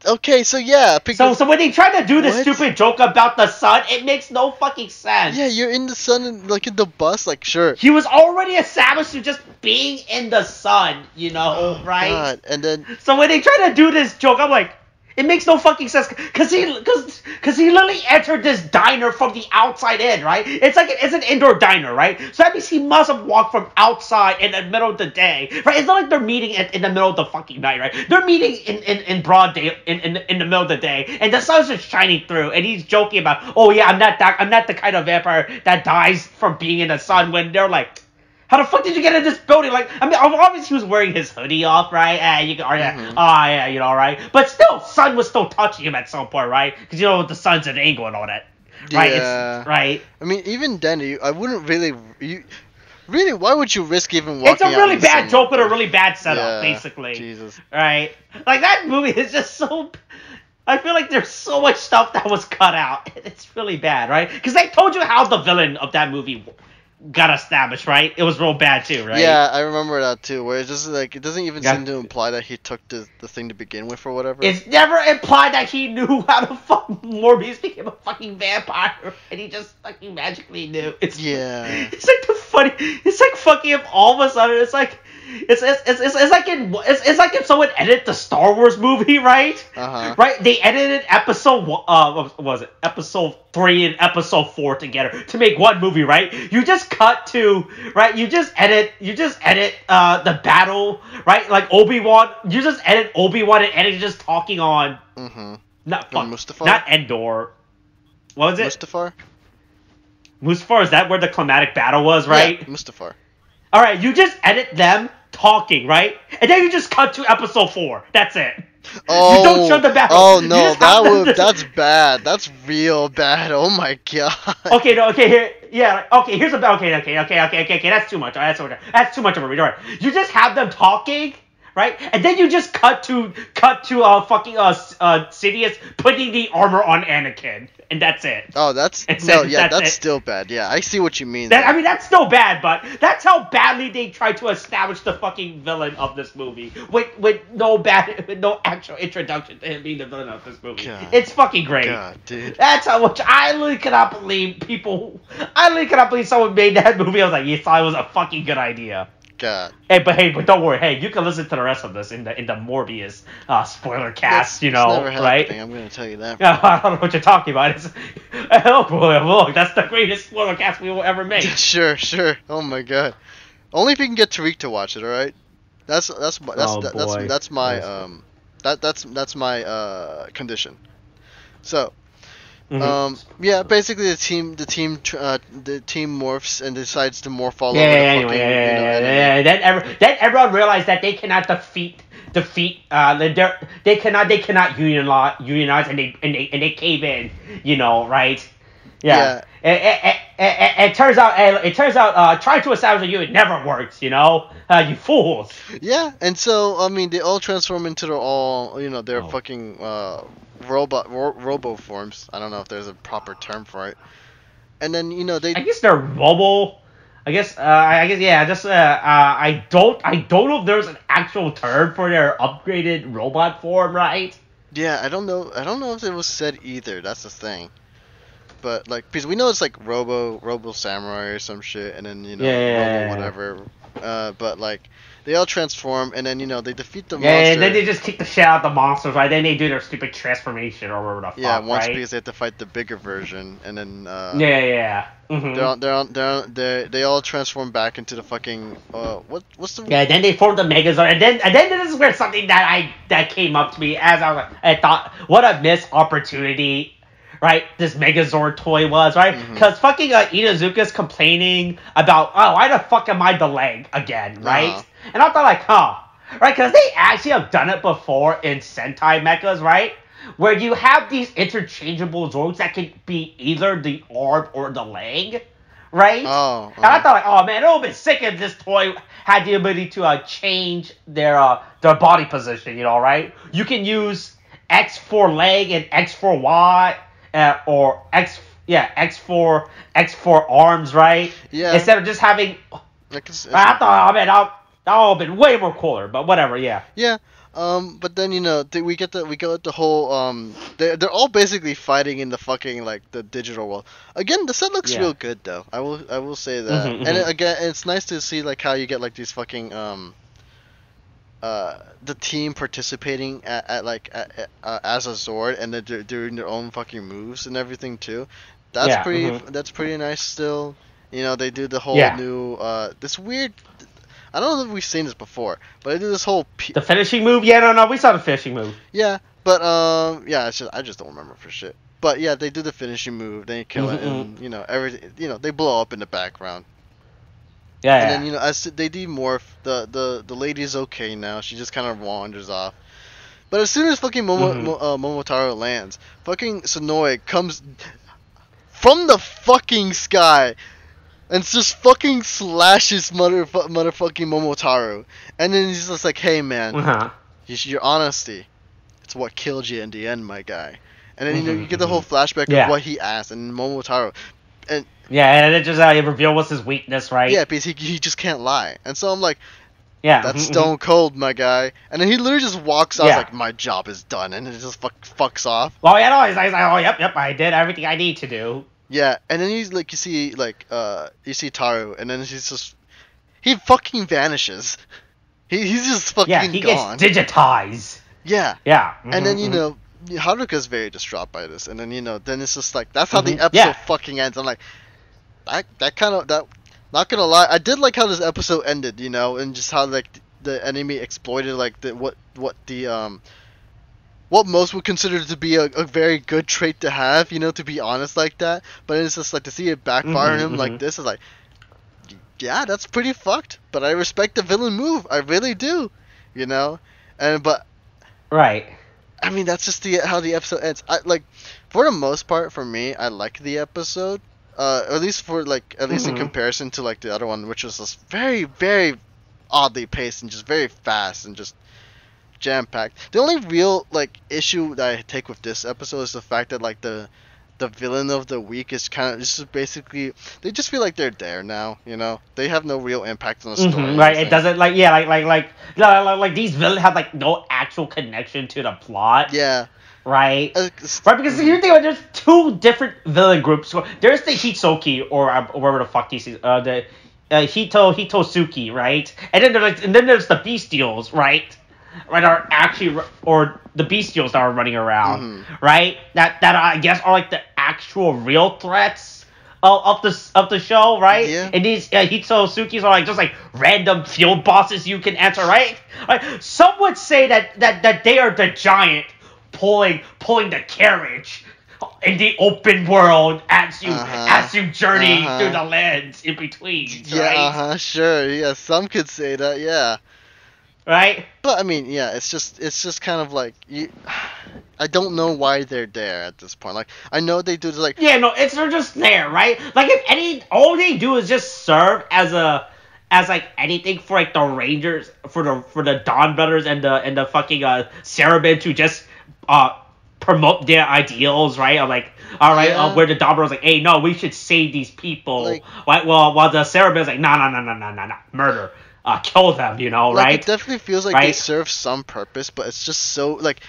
Okay, so yeah. So when they try to do this stupid joke about the sun, it makes no fucking sense. Yeah, you're in the sun and like in the bus, like sure. He was already established to just being in the sun, you know, right? God, and then... So when they try to do this joke, I'm like, It makes no fucking sense because he literally entered this diner from the outside in, right? It's an indoor diner, right? So that means he must have walked from outside in the middle of the day, right? It's not like they're meeting in the middle of the fucking night, right? They're meeting in broad day in the middle of the day, and the sun's just shining through, and he's joking about, oh yeah, I'm not the kind of vampire that dies from being in the sun. When they're like, how the fuck did you get in this building? Like, I mean, obviously he was wearing his hoodie off, right? Yeah, you know, right? But still, sun was still touching him at some point, right? Because, you know, the sun's an angle and all that, right? Yeah. Right? I mean, even then, I wouldn't really... Really, why would you risk even walking out? It's a really bad sun? joke with a really bad setup, Yeah, basically. Jesus. Right? Like, that movie is just so... I feel like there's so much stuff that was cut out. It's really bad, right? Because they told you how the villain of that movie got established, right? It was real bad too, right? Yeah, I remember that too, where it's just like, it doesn't even seem to imply that he took the thing to begin with or whatever. It's never implied that he knew how to fucking Morbius became a fucking vampire, and he just fucking magically knew. It's like fucking if all of a sudden it's like like if someone edited the Star Wars movie, right? Uh-huh. Right? They edited episode what was it? Episode 3 and episode 4 together to make one movie, right? You just cut to, right? You just edit the battle, right? Like Obi-Wan, you just edit Obi-Wan and Anakin just talking on not Mustafar? Not Endor. What was it? Mustafar, is that where the climatic battle was, right? Yeah, Mustafar. All right, you just edit them talking, right? And then you just cut to episode 4. That's it. Oh, you don't show the battle. Oh no, that's bad. That's real bad. Oh my god. Okay, no, okay, here, yeah, okay, here's a, okay, that's too much. That's too much of a read. All right, you just have them talking, right? And then you just cut to fucking Sidious putting the armor on Anakin, and that's it. Oh, that's still bad. Yeah, I see what you mean. I mean, that's still bad, but that's how badly they tried to establish the fucking villain of this movie with no actual introduction to him being the villain of this movie. God. It's fucking great. God, dude. That's how much I literally cannot believe someone made that movie. I was like, yes, it was a fucking good idea. God. But don't worry. Hey, you can listen to the rest of this in the Morbius spoiler cast. It's never right? I'm gonna tell you that. I don't know what you're talking about. Look, that's the greatest spoiler cast we will ever make. Sure. Oh my god. Only if you can get Tariq to watch it. All right. That's my condition. So. Yeah, basically the team morphs and decides to morph all over the fucking. Yeah. Then everyone realized that they cannot defeat. They cannot unionize, and they cave in. Right? Yeah. It turns out trying to establish a unit never works. You fools. Yeah, and so I mean they all transform into their fucking robo forms. I don't know if there's a proper term for it. And then they. I guess they're robo. I guess yeah. Just I don't know if there's an actual term for their upgraded robot form, right? Yeah, I don't know if it was said either. That's the thing. But because we know it's like Robo Samurai or some shit, and then Robo whatever. But they all transform, and then they defeat the monster. Yeah, and then they just kick the shit out of the monsters, right? Then they do their stupid transformation or whatever the fuck. Yeah, once right? Because they have to fight the bigger version, and then Yeah. Mm-hmm. They all transform back into the fucking what's the Then they form the Megazord, and then this is where something that came up to me as I thought, what a missed opportunity. Right, this Megazord toy was, right? Because fucking Inazuka's complaining about, why the fuck am I the leg again, right? And I thought right? Because they actually have done it before in Sentai mechas, right? Where you have these interchangeable Zords that can be either the arm or the leg, right? And I thought, man, it would have been sick if this toy had the ability to change their body position, right? You can use X for leg and X for Y. Or X for arms, right? Yeah. Instead of just having, I thought, man, that would have been way more cooler. But whatever, yeah. Yeah. But then we get the whole they're all basically fighting in the fucking the digital world. Again, the set looks real good though. I will say that. And again, it's nice to see how you get these fucking the team participating as a Zord, and they're doing their own fucking moves and everything too. That's That's pretty nice still. You know, they do the whole new this weird. I don't know if we've seen this before, but they do this whole the finishing move. Yeah, no, we saw the finishing move. Yeah, but I just don't remember for shit. But yeah, they do the finishing move, they kill it, and you know everything. You know, they blow up in the background. Yeah. And then, you know, as they demorph, the lady's okay now. She just kind of wanders off. But as soon as fucking Momotaro lands, fucking Sonoe comes from the fucking sky and just fucking slashes motherfucking Momotaro. And then he's just like, hey, man, your honesty, it's what killed you in the end, my guy. And then, you know, you get the whole flashback of what he asked, and Momotaro... And and it just reveal what's his weakness, right? Yeah, because he just can't lie. And so I'm like, that's stone cold, my guy. And then he literally just walks off like, my job is done, and it just fucks off. Well, yeah, no, he's like, oh, yep, I did everything I need to do. Yeah, and then he's like, you see Taro, and then he fucking vanishes. He's just fucking gone. He gets digitized. Yeah. Yeah. And then, you know, Haruka's very distraught by this, and then, you know, then it's just like, that's how the episode fucking ends. I'm like, not gonna lie, I did like how this episode ended, you know, and just how like the enemy exploited like what most would consider to be a very good trait to have, you know, to be honest like that. But it's just like to see it backfire on him like this is like, yeah, that's pretty fucked. But I respect the villain move, I really do, you know, right. I mean, that's just how the episode ends. For the most part, for me, I like the episode. At least in comparison to like the other one, which was just very, very oddly paced and just very fast and just jam packed. The only real like issue that I take with this episode is the fact that like the villain of the week is kind of just basically they just feel like they're there now, you know. They have no real impact on the story. Right, it doesn't like these villains have like no actual connection to the plot. Yeah. Right, right. Because you think there's two different villain groups. There's the Hitsuki or whatever the fuck these the Hitosuki, right? And then there's the Bestials, right? Right, are actually or the Bestials that are running around, right? That I guess are like the actual real threats of the show, right? Yeah. And these Hitosukis are like just like random field bosses you can answer, right? Like some would say that they are the giant pulling the carriage in the open world as you journey through the lands in between. Yeah, sure. Yeah, some could say that. Yeah. Right. But I mean, yeah, it's just kind of like I don't know why they're there at this point. Like I know they do like they're just there, right? Like if all they do is just serve as like anything for like the Rangers for the Donbrothers and the fucking Cerebin to just promote their ideals, right? I'm like, all right, where the Donbrothers like, hey, no, we should save these people. Like, right? While the Cerebin's like, no, murder, kill them, you know, like, right? It definitely feels like they serve some purpose, but it's just so like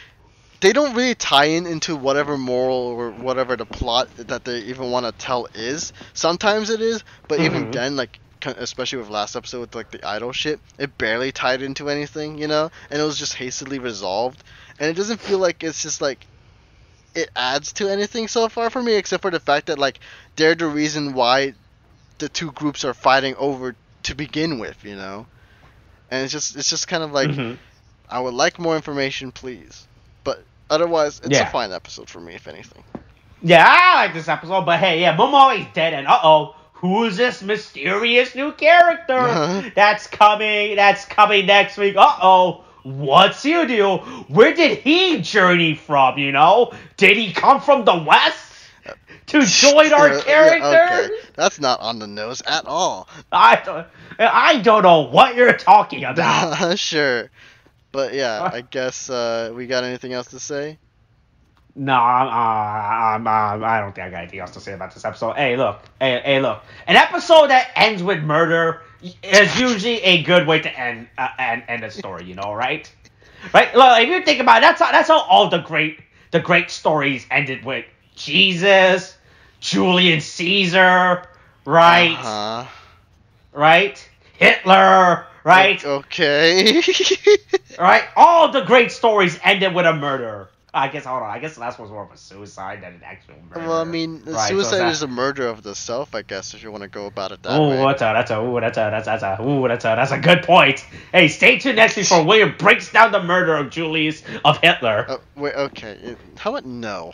they don't really tie into whatever moral or whatever the plot that they even want to tell is. Sometimes it is, but even then, like. Especially with last episode with like the idol shit, it barely tied into anything, you know, and it was just hastily resolved, and it doesn't feel like it's just like it adds to anything so far for me, except for the fact that like they're the reason why the two groups are fighting over to begin with, you know, and it's just kind of like I would like more information, please, but otherwise it's a fine episode for me, if anything. Yeah, I like this episode, but hey, Momo is dead, and who's this mysterious new character that's coming next week? What's he do? Where did he journey from, you know? Did he come from the west to join our character? Yeah, okay. That's not on the nose at all. I don't know what you're talking about. Sure. But yeah, I guess we got anything else to say? No, I don't think I got anything else to say about this episode. Hey, look. An episode that ends with murder is usually a good way to end a story, you know, right? Right? Look, if you think about it, that's how all the great stories ended with Jesus, Julius Caesar, right? Right? Hitler, right? Okay. Right? All the great stories ended with a murder. I guess, hold on. I guess the last one's more of a suicide than an actual murder. Well, I mean, Right, suicide so is a murder of the self, I guess, if you want to go about it that Oh, way. that's a good point. Hey, stay tuned next week for William breaks down the murder of Julius of Hitler. Wait, okay. How about no?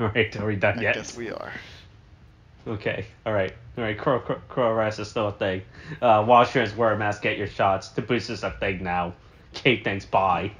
Alright, are we done yet? I guess we are. Okay, alright. Crow arrest is still a thing. Wash your hands, wear a mask, get your shots. To boost is a thing now. Okay, thanks, bye.